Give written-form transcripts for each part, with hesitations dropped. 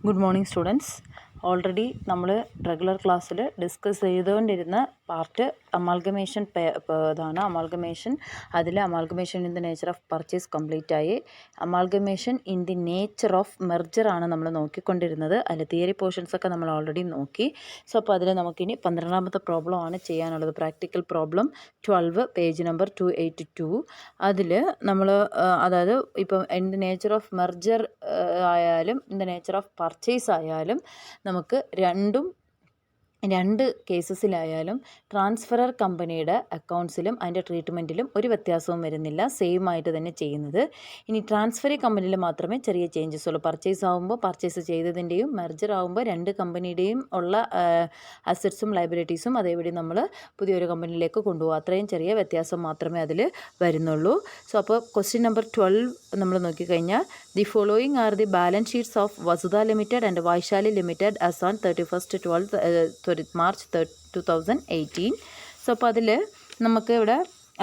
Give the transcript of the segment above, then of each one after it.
Good morning, students. Already നമ്മൾ regular ക്ലാസ്സിൽ discuss ചെയ്തുകൊണ്ടിരുന്ന പാർട്ട് അമാൽഗമേഷൻ ഇതാണ് അമാൽഗമേഷൻ. അതിൽ amalgamation in the nature of purchase complete ആയി. Amalgamation in the nature of merger ആണ് നമ്മൾ നോക്കിക്കൊണ്ടിരുന്നത്. അതിൽ തിയറി പോർഷൻസൊക്കെ നമ്മൾ ഓൾറെഡി നോക്കി. സോ അപ്പോൾ അതിൽ നമുക്കിനി 12ാമത്തെ പ്രോബ്ലം ആണ് ചെയ്യാനുള്ളത്. Practical problem 12 page number 282. അതിൽ നമ്മൾ അതായത് ഇപ്പം in the nature of merger ആയാലും in the nature of purchase ആയാലും നമുക്ക് രണ്ട് കേസസിലായാലും ട്രാൻസ്ഫറർ കമ്പനിയുടെ അക്കൗണ്ട്സിലും അതിൻ്റെ ട്രീറ്റ്മെൻറ്റിലും ഒരു വ്യത്യാസവും വരുന്നില്ല, സെയിം ആയിട്ട് തന്നെ ചെയ്യുന്നത്. ഇനി ട്രാൻസ്ഫറി കമ്പനിയിൽ മാത്രമേ ചെറിയ ചേഞ്ചസ് ഉള്ളൂ. പർച്ചേസ് ആകുമ്പോൾ പർച്ചേസ് ചെയ്തതിൻ്റെയും മെർജർ ആകുമ്പോൾ രണ്ട് കമ്പനിയുടെയും ഉള്ള അസറ്റ്സും ലയബിലിറ്റീസും അതേപടി നമ്മൾ പുതിയൊരു കമ്പനിയിലേക്ക് കൊണ്ടുപോകും. അത്രയും ചെറിയ വ്യത്യാസം മാത്രമേ അതിൽ വരുന്നുള്ളൂ. സോ അപ്പോൾ ക്വസ്റ്റ്യൻ നമ്പർ 12 നമ്മൾ നോക്കിക്കഴിഞ്ഞാൽ the following are the balance sheets of Vasudha limited and Vaishali limited as on 31st March 2018. So അപ്പോൾ അതിൽ നമുക്ക് ഇവിടെ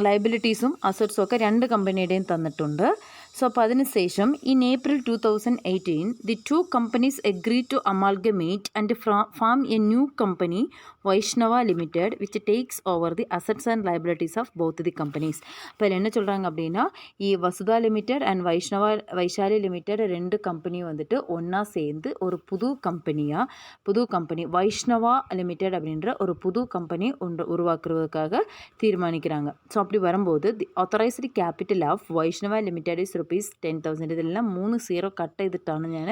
ലയബിലിറ്റീസും അസറ്റ്സും ഒക്കെ രണ്ട് കമ്പനിയുടെയും തന്നിട്ടുണ്ട്. സോ അപ്പോൾ അതിനുശേഷം in April 2018 the two companies agree to amalgamate and form a new company Vaishnava Limited which takes over the assets and liabilities of both the companies. இப்போ என்ன சொல்கிறாங்க அப்படின்னா, Vasudha Limited and Vaishali Limited ரெண்டு கம்பெனியும் வந்துட்டு ஒன்றா சேர்ந்து ஒரு புது கம்பெனி வைஷ்ணவா லிமிடெட் அப்படின்ற ஒரு புது கம்பெனி உருவாக்குறதுக்காக தீர்மானிக்கிறாங்க. ஸோ அப்படி வரும்போது the authorised capital of Vaishnava limited is ₹10,000. ഇതെല്ലാം 3 0 കട്ട് ചെയ്തിട്ടാണ് ഞാൻ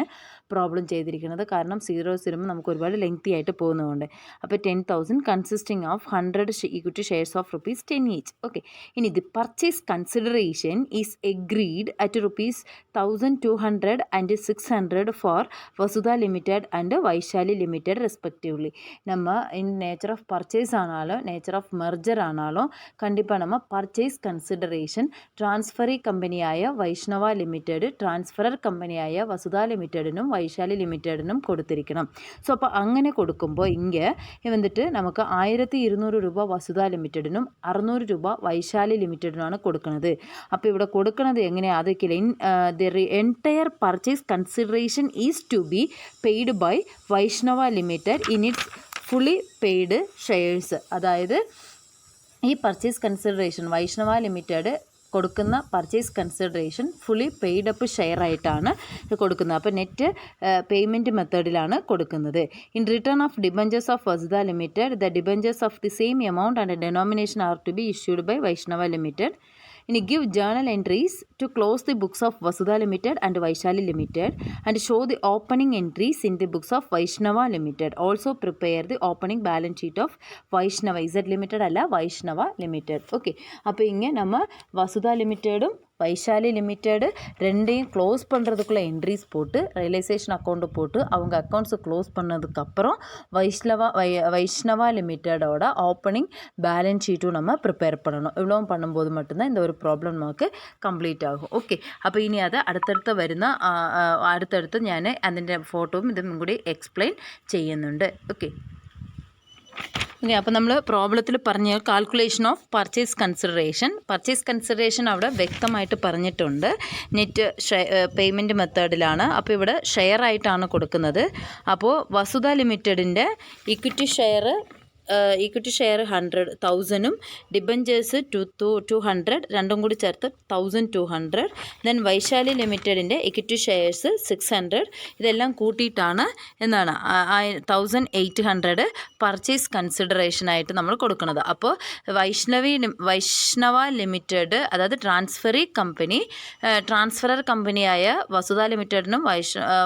പ്രോബ്ലം ചെയ്തിരിക്കുന്നത്. കാരണം 0 നമുക്ക് ഒരുപാട് ലെങ്തി ആയിട്ട് പോകുന്നതുകൊണ്ട്. അപ്പോൾ 10,000 consisting of 100 equity shares of ₹10 each. Okay. ഇനി the purchase consideration is agreed at ₹1,200 and 600 for Vasudha Limited and Vaishali Limited respectively. நம்ம in nature of purchase ஆனாலும் nature of merger ஆனாலும் கண்டிப்பாக நம்ம purchase consideration transferee കമ്പനിയായ വൈഷ്ണവ limited transferor കമ്പനിയായ Vasudha ലിമിറ്റഡിനും Vaishali ലിമിറ്റഡിനും കൊടുത്തിരിക്കണം. So അപ്പോൾ അങ്ങനെ കൊടുക്കുമ്പോൾ ഇங்கே வந்துட்டு നമുക്ക് ₹1,200 വസുധ ലിമിറ്റഡിനും ₹600 വൈശാലി ലിമിറ്റഡിനുമാണ് കൊടുക്കുന്നത്. അപ്പോൾ ഇവിടെ കൊടുക്കുന്നത് എങ്ങനെയാണ് അതൊക്കെ the entire purchase consideration is to be paid by Vaishnava limited in its fully paid shares. അതായത് ഈ പർച്ചേസ് കൺസിഡറേഷൻ വൈഷ്ണവ ലിമിറ്റഡ് കൊടുക്കുന്ന purchase consideration fully paid up share ആയിട്ടാണ് കൊടുക്കുന്നത്. അപ്പോൾ നെറ്റ് പേയ്മെൻറ്റ് മെത്തേഡിലാണ് കൊടുക്കുന്നത്. In return of debentures of Vasudha limited the debentures of the same amount and denomination are to be issued by Vaishnava limited. ഇനി give journal entries to close the books of Vasudha Limited and Vaishali Limited and show the opening entries in the books of Vaishnava Limited. Also prepare the opening balance sheet of Vaishnava Z Limited അല്ല വൈഷ്ണവ limited. Okay. അപ്പോൾ ഇങ്ങനെ நம்ம Vasudha லிமிட்டடும் Vaishali limited ரெண்டையும் close பண்ணுறதுக்குள்ள entries போட்டு realisation account போட்டு அவங்க அக்கௌண்ட்ஸை close பண்ணதுக்கப்புறம் Vaishnava லிமிட்டடோட opening balance ஷீட்டும் நம்ம ப்ரிப்பேர் பண்ணணும். இவ்வளோ பண்ணும்போது மட்டும்தான் இந்த ஒரு ப்ராப்ளம் நமக்கு കംപ്ലീറ്റ് ആകും. ഓക്കെ. അപ്പോൾ ഇനി അത് അടുത്തടുത്ത് ഞാൻ അതിൻ്റെ ഫോട്ടോയും ഇതും കൂടി എക്സ്പ്ലെയിൻ ചെയ്യുന്നുണ്ട്. ഓക്കെ. ഇനി അപ്പോൾ നമ്മൾ പ്രോബ്ലത്തിൽ പറഞ്ഞ കാൽക്കുലേഷൻ ഓഫ് പർച്ചേസ് കൺസിഡറേഷൻ അവിടെ വ്യക്തമായിട്ട് പറഞ്ഞിട്ടുണ്ട്. നെറ്റ് പേയ്മെൻറ്റ് മെത്തേഡിലാണ്. അപ്പോൾ ഇവിടെ ഷെയർ ആയിട്ടാണ് കൊടുക്കുന്നത്. അപ്പോൾ വസുധ ലിമിറ്റഡിൻ്റെ ഇക്വിറ്റി ഷെയർ 100,000 ഡിബഞ്ചേഴ്സ് 200 രണ്ടും കൂടി ചേർത്ത് 1,200. ദെൻ വൈശാലി ലിമിറ്റഡിൻ്റെ ഇക്വിറ്റി ഷെയർസ് 600. ഇതെല്ലാം കൂട്ടിയിട്ടാണ് എന്താണ് 1,800 പർച്ചേസ് കൺസിഡറേഷനായിട്ട് നമ്മൾ കൊടുക്കുന്നത്. അപ്പോൾ വൈഷ്ണവ ലിമിറ്റഡ് അതായത് ട്രാൻസ്ഫറർ കമ്പനിയായ വസുധ ലിമിറ്റഡിനും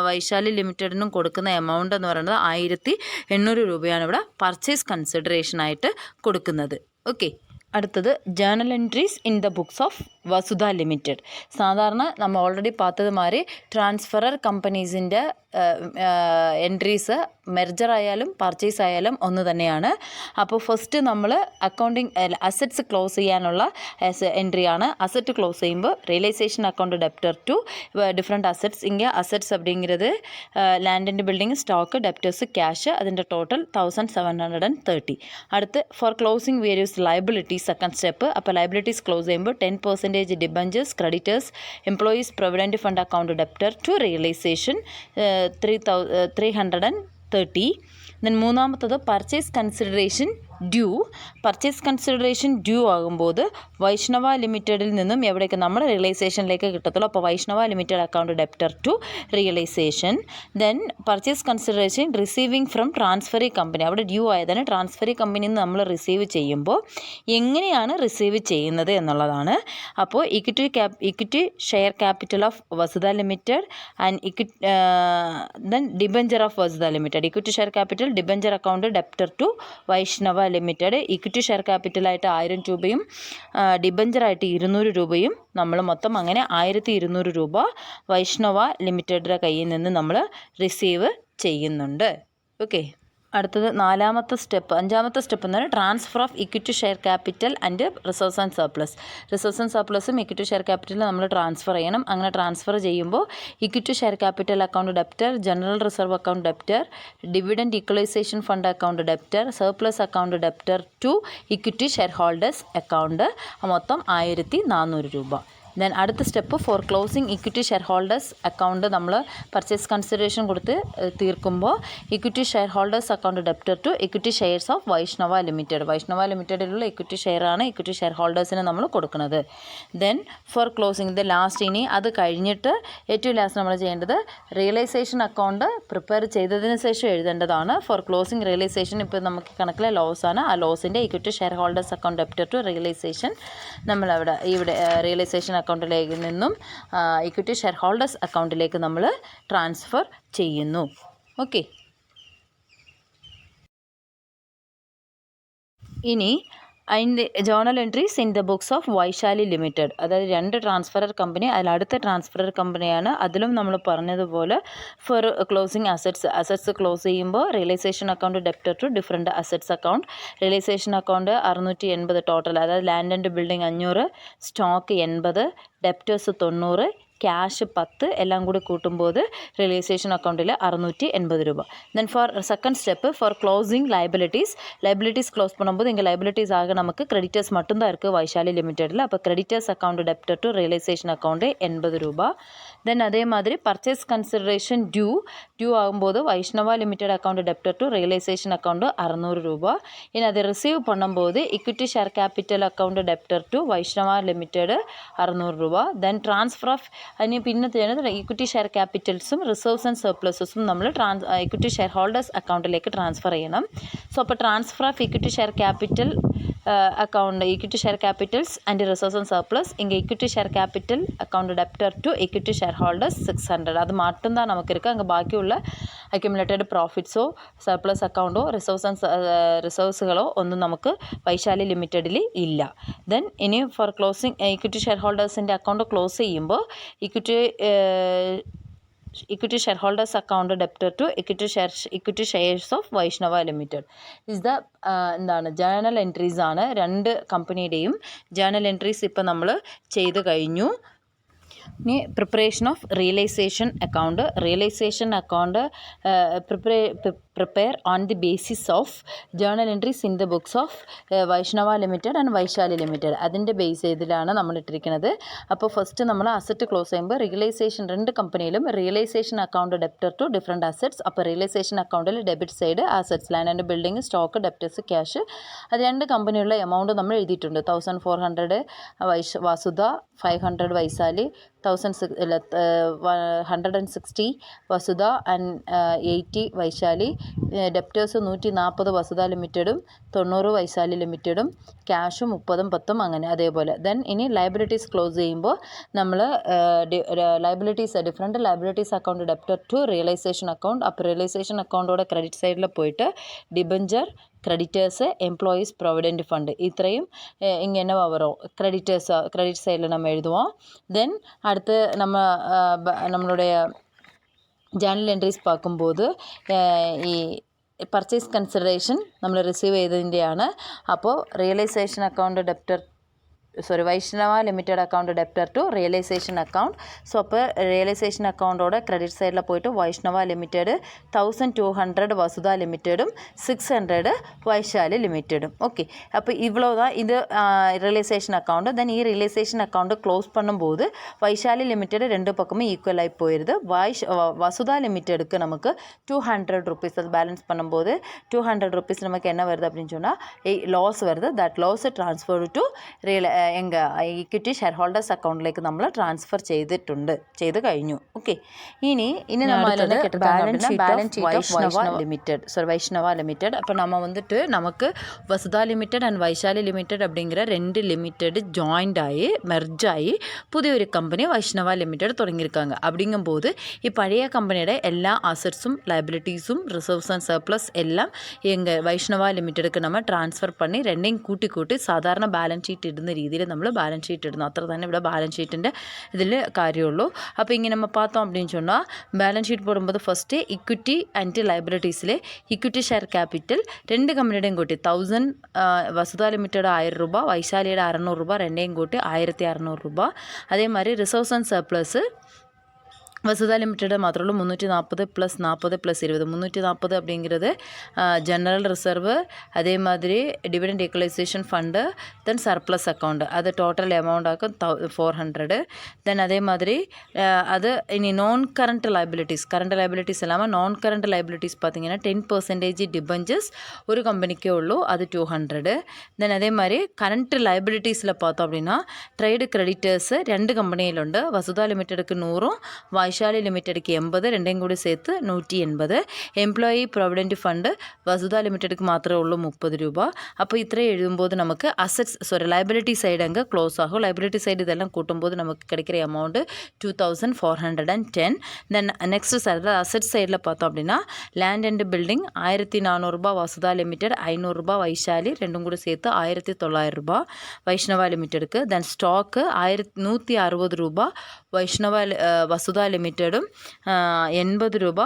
വൈശാലി ലിമിറ്റഡിനും കൊടുക്കുന്ന എമൗണ്ട് എന്ന് പറയുന്നത് ₹1,800 ഇവിടെ പർച്ചേസ് കൺസിഡറേഷനായിട്ട് കൊടുക്കുന്നത്. ഓക്കെ. അടുത്തത് journal entries in the books of Vasudha limited. സാധാരണ നമ്മൾ ഓൾറെഡി பார்த்தது மாதிரி ട്രാൻസ്ഫറർ കമ്പനീസിൻ്റെ എൻട്രീസ് മെർജർ ആയാലും പർച്ചേസ് ആയാലും ഒന്ന് തന്നെയാണ്. അപ്പോൾ ഫസ്റ്റ് നമ്മൾ അസറ്റ്സ് ക്ലോസ് ചെയ്യാനുള്ള എൻട്രിയാണ്. അസറ്റ് ക്ലോസ് ചെയ്യുമ്പോൾ realisation account debtor to different assets. ഇங்கே അസറ്റ്സ് அப்படிங்கிறது land and building stock debtors cash അതിൻ്റെ ടോട്ടൽ 1,730. അടുത്ത് for closing various liabilities second step. അപ്പോൾ ലയബിലിറ്റീസ് ക്ലോസ് ചെയ്യുമ്പോൾ 10% percentage debentures creditors employees provident fund account debtor to realisation 330. Then മൂന്നാമത്തത് purchase consideration due ആകുമ്പോൾ വൈഷ്ണവ ലിമിറ്റഡിൽ നിന്നും എവിടേക്ക് നമ്മൾ റിയലൈസേഷനിലേക്ക് കിട്ടത്തുള്ളൂ. അപ്പോൾ Vaishnava limited account debtor to realisation. Then purchase consideration receiving from transferee company, അവിടെ ഡ്യൂ ആയതിന് ട്രാൻസ്ഫറി കമ്പനിയിൽ നിന്ന് നമ്മൾ റിസീവ് ചെയ്യുമ്പോൾ എങ്ങനെയാണ് റിസീവ് ചെയ്യുന്നത് എന്നുള്ളതാണ്. അപ്പോൾ equity share capital of Vasudha limited and then debenture of Vasudha limited. Equity share capital debenture account debtor to Vaishnava limited. Equity share ക്യാപിറ്റലായിട്ട് 1000 രൂപയും ഡിബഞ്ചറായിട്ട് 200 രൂപയും നമ്മൾ മൊത്തം അങ്ങനെ 1200 രൂപ വൈഷ്ണവ ലിമിറ്റഡിൻ്റെ കയ്യിൽ നിന്ന് നമ്മൾ റിസീവ് ചെയ്യുന്നുണ്ട്. ഓക്കെ, അടുത്തത് അഞ്ചാമത്തെ സ്റ്റെപ്പ് എന്ന് പറഞ്ഞാൽ transfer of equity share capital and reserves and സർപ്ലസും ഇക്വിറ്റി ഷെയർ ക്യാപിറ്റലും നമ്മൾ ട്രാൻസ്ഫർ ചെയ്യണം. അങ്ങനെ ട്രാൻസ്ഫർ ചെയ്യുമ്പോൾ equity share capital account debtor, general reserve account debtor, dividend equalisation fund account debtor, surplus account debtor to equity share holders account, മൊത്തം 1400 രൂപ. Then അടുത്ത step for closing equity share holders account നമ്മൾ purchase consideration കൊടുത്ത് തീർക്കുമ്പോൾ equity share holders account debtor to equity shares of വൈഷ്ണവ ലിമിറ്റഡിലുള്ള equity ഷെയറാണ് equity share ഹോൾഡേഴ്സിന് നമ്മൾ കൊടുക്കുന്നത്. Then for closing the last, ഇനി അത് കഴിഞ്ഞിട്ട് ഏറ്റവും ലാസ്റ്റ് നമ്മൾ ചെയ്യേണ്ടത് റിയലൈസേഷൻ അക്കൗണ്ട് പ്രിപ്പയർ ചെയ്തതിന് ശേഷം എഴുതേണ്ടതാണ്. ഫോർ ക്ലോസിങ് റിയലൈസേഷൻ ഇപ്പോൾ നമുക്ക് കണക്കിലെ ലോസാണ്, ആ ലോസിൻ്റെ equity share holders account debtor to realisation നമ്മളവിടെ ഇവിടെ റിയലൈസേഷൻ അക്കൗണ്ടിലേക്ക് നിന്നും ഇക്വിറ്റി ഷെയർ ഹോൾഡേഴ്സ് അക്കൗണ്ടിലേക്ക് നമ്മൾ ട്രാൻസ്ഫർ ചെയ്യുന്നു. ഓക്കെ, ഇനി അതിൻ്റെ journal entries in the books of Vaishali limited, അതായത് 2 ട്രാൻസ്ഫറർ കമ്പനി, അതിലടുത്ത ട്രാൻസ്ഫറർ കമ്പനിയാണ്. അതിലും നമ്മൾ പറഞ്ഞതുപോലെ ഫോർ ക്ലോസിങ് അസറ്റ്സ് ക്ലോസ് ചെയ്യുമ്പോൾ realisation account debtor to different assets account, realisation account 680 total, അതായത് land and building 500, stock 80, debtors 90, cash 10, എല്ലാം കൂടി കൂട്ടുമ്പോൾ റിയലൈസേഷൻ അക്കൗണ്ടിൽ 680 രൂപ. Then for second step for closing liabilities close பண்ணும்போது இங்கே லைபிலிட்டிஸ் ஆக நமக்கு கிரெடிட்டர்ஸ் மட்டும்தான் இருக்குது வைஷாலி லிமிட்டெடில். அப்போ creditors account debtor to realisation account 80 ரூபா. தென் அதே மாதிரி பர்ச்சேஸ் கன்சிடரேஷன் டியூ ஆகும்போது Vaishnava Limited account debtor to realisation account 600 ரூபா. இனி அதை ரிசீவ் பண்ணும்போது equity share capital account debtor to Vaishnava Limited 600 ரூபா. தென் ட்ரான்ஸ்ஃபர் ഓഫ് അതിന് പിന്നെ ചെയ്യുന്നത് ഇക്വിറ്റി ഷെയർ ക്യാപിറ്റൽസും റിസർവ്സ് ആൻഡ് സർപ്ലസസും നമ്മൾ ഇക്വിറ്റി ഷെയർ ഹോൾഡേഴ്സ് അക്കൗണ്ടിലേക്ക് ട്രാൻസ്ഫർ ചെയ്യണം. സോ അപ്പോൾ transfer of equity share capital account equity share capitals and reserves and surplus இங்கே equity share capital account debtor to equity share holders 600, அது மட்டும்தான் நமக்கு இருக்குது. அங்கே பாக்கியுள்ள അക്യുമുലേറ്റഡ് പ്രോഫിറ്റ്സോ സർപ്ലസ് അക്കൗണ്ടോ റിസർവ്സുകളോ ഒന്നും നമുക്ക് വൈശാലി ലിമിറ്റഡിൽ ഇല്ല. ദെൻ ഇനി ഫോർ ക്ലോസിങ് ഇക്വിറ്റി ഷെയർ ഹോൾഡേഴ്സിൻ്റെ അക്കൗണ്ട് ക്ലോസ് ചെയ്യുമ്പോൾ equity share holders account debtor to equity shares of Vaishnava limited is the journal entries ആണ്. 2 കമ്പനിയുടെയും ജേർണൽ എൻട്രീസ് ഇപ്പം നമ്മൾ ചെയ്ത് കഴിഞ്ഞു. ഇനി preparation of realisation account prepare on the basis of journal entries in the books of Vaishnava limited and Vaishali limited, അതിൻ്റെ base ചെയ്തിലാണ് നമ്മൾ ഇട്ടിരിക്കുന്നത്. അപ്പോൾ ഫസ്റ്റ് നമ്മൾ അസറ്റ് ക്ലോസ് ചെയ്യുമ്പോൾ റിയലൈസേഷൻ 2 കമ്പനിയിലും realisation account debtor to different assets. അപ്പോൾ റിയലൈസേഷൻ അക്കൗണ്ടിൽ debit side assets land and building, stock, debtors, cash, അത് 2 കമ്പനിയുള്ള എമൗണ്ട് നമ്മൾ എഴുതിയിട്ടുണ്ട്. 1400 വസുധ, 500 വൈശാലി, 160 വസുധ ആൻഡ് 80 വൈശാലി, ഡെപ്റ്റേഴ്സ് 140 വസുധ ലിമിറ്റഡും 90 വൈശാലി ലിമിറ്റഡും, ക്യാഷും 30 10 അങ്ങനെ അതേപോലെ. ദെൻ ഇനി ലയബിലിറ്റീസ് ക്ലോസ് ചെയ്യുമ്പോൾ നമ്മൾ different liabilities account debtor to realisation account. അപ്പോൾ റിയലൈസേഷൻ അക്കൗണ്ടോടെ ക്രെഡിറ്റ് സൈഡിൽ പോയിട്ട് debenture, creditors, employees provident fund, ഇത്രയും ഇങ്ങനെ വരും ക്രെഡിറ്റ് സൈഡിൽ നമ്മൾ എഴുതുவோம். ദെൻ അടുത്ത് നമ്മളുടെ ജേർണൽ എൻട്രീസ് பார்க்கும்போது ഈ പർച്ചേസ് കൺസിഡറേഷൻ നമ്മൾ റിസീവ് ചെയ്തതിൻ്റെയാണ്. അപ്പോൾ realisation account debtor Vaishnava limited account debtor to realisation account. So അപ്പോൾ റിയലൈസേഷൻ അക്കൗണ്ടോടെ ക്രെഡിറ്റ് സൈഡിൽ പോയിട്ട് വൈഷ്ണവ ലിമിറ്റഡ് 1200 വസുധ ലിമിറ്റഡും 600 വൈശാലി ലിമിറ്റഡും. ഓക്കെ, അപ്പോൾ இவ்வளோதான் இது realisation account. Then realisation account close பண்ணும்போது வைஷாலி லிமிட்டெட் ரெண்டு பக்கமும் ஈக்குவல் ஆகி போயிடுது. வசுதா லிமிட்டெடுக்கு நமக்கு 200 ருபீஸ் அது பேலன்ஸ் பண்ணும்போது 200 ருபீஸ் நமக்கு என்ன வருது அப்படின்னு சொன்னால் லாஸ் வருது. That loss transfer to equity share holders അക്കൗണ്ടിലേക്ക് നമ്മൾ ട്രാൻസ്ഫർ ചെയ്ത് കഴിഞ്ഞു. ഓക്കെ, ഇനി നമ്മൾ ബാലൻസ് ഷീറ്റ് வைஷ்ணவா லிமிடெட். அப்போ நம்ம வந்துட்டு நமக்கு Vasudha Limited and Vaishali limited அப்படிங்கிற 2 லிமிடெட் ஜாயிண்ட் ஆகி மெர்ஜ் ஆகி புதிய ஒரு கம்பெனி வைஷ்ணவா லிமிடெட் தொடங்கியிருக்காங்க. அப்படிங்கும்போது பழைய கம்பெனியோட எல்லா அசட்ஸும் ലയബിലിറ്റീസും റിസർവ്സ് ആൻഡ് സർപ്ലസ് എല്ലാം വൈഷ്ണവ ലിമിറ്റഡ്ക്ക് നമ്മൾ ട്രാൻസ്ഫർ പണി രണ്ടേയും കൂട്ടി സാധാരണ ബാലൻസ് ഷീറ്റ് ഇടുന്ന രീതിയിൽ നമ്മൾ ബാലൻസ് ഷീറ്റ് ഇടുന്നു. അത്ര തന്നെ ഇവിടെ ബാലൻസ് ഷീറ്റിൻ്റെ ഇതിൽ കാര്യമുള്ളൂ. അപ്പോൾ ഇങ്ങനെ നമ്മൾ பார்த்தோம் அப்படின்னு சொன்னால் பேலன்ஸ் ஷீட் போடும்போது ஃபஸ்ட்டு இக்விட்டி அண்ட் லைபிலிட்டிஸில் இக்விட்டி ஷேர் கேபிட்டல் 2 கம்பெனியுടെയും കൂട്ടി 1000 வசுதா லிமிட்டட் 1000 ரூபாய், வைஷாலியோட 600 ரூபாய், ரெண்டையும் கூட்டி 1600 ரூபாய். அதே மாதிரி reserves and surplus Vasudha limited മാത്രമേ ഉള്ളൂ 340 + 40 + 20 340 அப்படிங்கிறது ஜெனரல் ரிசர்വ്, அதே மாதிரி டிவிடெண்ட் ஈக்குவலைசேஷன் ஃபண்டு, தென் சர்ப்ளஸ் அக்கௌண்ட், அது டோட்டல் அமௌண்ட் ஆகும் 400. தென் அதே மாதிரி அது இனி நான் கரண்ட் லைபிலிட்டிஸ் இல்லாமல் நான் கரண்ட் லைபிலிட்டிஸ் பார்த்தீங்கன்னா 10% டிபெஞ்சர்ஸ் ஒரு கம்பெனிக்கே உள்ளൂ, அது 200. தென் அதே மாதிரி கரண்ட் லைபிலிட்டிஸில் பார்த்தோம் அப்படின்னா ட்ரேடு கிரெடிட்டர்ஸ் 2 കമ്പനിയിലുണ്ട്. വസുധ ലിമിറ്റഡ്ക്ക് 100, വൈശാലി ലിമിറ്റഡ്ക്ക് 80, രണ്ടേയും കൂടി ചേർത്ത് 180. എംപ്ലോയി പ്രൊവിഡൻറ്റ് ഫണ്ട് വസുധ ലിമിറ്റഡ്ക്ക് മാത്രമേ ഉള്ളൂ 30 രൂപ. അപ്പോൾ ഇത്രയും എഴുതുമ്പോൾ നമുക്ക് ലയബിലിറ്റി സൈഡ് അങ്ങ് ക്ലോസ് ആകും. ലയബിലിറ്റി സൈഡ് ഇതെല്ലാം കൂട്ടുമ്പോൾ നമുക്ക് கிடைக்கிற amount 2410. Then next sir asset சைடில் பார்த்தோம் அப்படின்னா லேண்ட் அண்ட் பில்டிங் 1400 ரூபாய் வசுதா லிமிடெட், 500 ரூபாய் வைஷாலி, ரெண்டும் கூட சேர்த்து 1900 ரூபாய் வைஷ்ணவா லிமிட்டெடுக்கு. தென் ஸ்டாக்கு 160 ரூபாய் വസുധ ലിമിറ്റഡും 80 രൂപ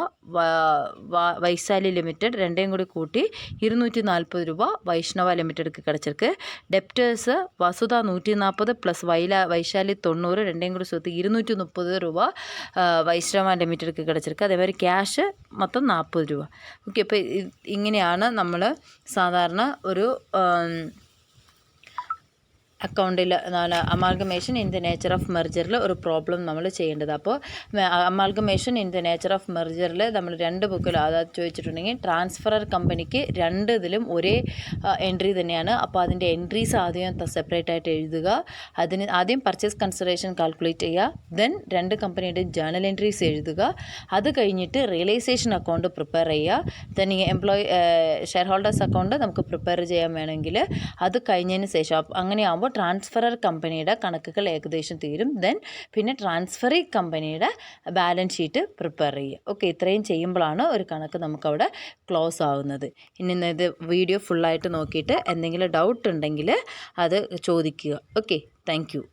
വൈശാലി ലിമിറ്റഡ്, രണ്ടേയും കൂടി കൂട്ടി 240 രൂപ വൈഷ്ണവ ലിമിറ്റഡ്ക്ക് കിടച്ചിருக்கு. ഡെപ്റ്റേഴ്സ് വസുധ 140 പ്ലസ് വൈശാലി 90, രണ്ടേയും കൂടി சேர்த்து 230 രൂപ വൈഷ്ണവ ലിമിറ്റഡ്ക്ക് കിടച്ചിருக்கு. അതേമാതിരി ക്യാഷ് മൊത്തം 40 രൂപ. ഓക്കെ, അപ്പോൾ ഇങ്ങനെയാണ് നമ്മൾ സാധാരണ ഒരു അക്കൗണ്ടിൽ amalgamation in the nature of മെർജറിൽ ഒരു പ്രോബ്ലം നമ്മൾ ചെയ്യേണ്ടത്. അപ്പോൾ amalgamation in the nature of മെർജറിൽ നമ്മൾ 2 ബുക്കിൽ അതായത് ചോദിച്ചിട്ടുണ്ടെങ്കിൽ ട്രാൻസ്ഫറർ കമ്പനിക്ക് 2 ഇതിലും ഒരേ എൻട്രി തന്നെയാണ്. അപ്പോൾ അതിൻ്റെ എൻട്രീസ് ആദ്യം സെപ്പറേറ്റ് ആയിട്ട് എഴുതുക. അതിന് ആദ്യം പർച്ചേസ് കൺസിഡറേഷൻ കാൽക്കുലേറ്റ് ചെയ്യുക. ദെൻ 2 കമ്പനിയുടെ ജേണൽ എൻട്രീസ് എഴുതുക. അത് കഴിഞ്ഞിട്ട് റിയലൈസേഷൻ അക്കൗണ്ട് പ്രിപ്പയർ ചെയ്യുക. Then employee share holders account നമുക്ക് പ്രിപ്പയർ ചെയ്യാൻ വേണമെങ്കിൽ അത് കഴിഞ്ഞതിന് ശേഷം അങ്ങനെയാകുമ്പോൾ ട്രാൻസ്ഫറർ കമ്പനിയുടെ കണക്കുകൾ ഏകദേശം തീരും. ദെൻ പിന്നെ ട്രാൻസ്ഫറി കമ്പനിയുടെ ബാലൻസ് ഷീറ്റ് പ്രിപ്പയർ ചെയ്യുക. ഓക്കെ, ഇത്രയും ചെയ്യുമ്പോഴാണ് ഒരു കണക്ക് നമുക്കവിടെ ക്ലോസ് ആവുന്നത്. ഇനി ഇത് വീഡിയോ ഫുള്ളായിട്ട് നോക്കിയിട്ട് എന്തെങ്കിലും ഡൗട്ട് ഉണ്ടെങ്കിൽ അത് ചോദിക്കുക. Okay, thank you.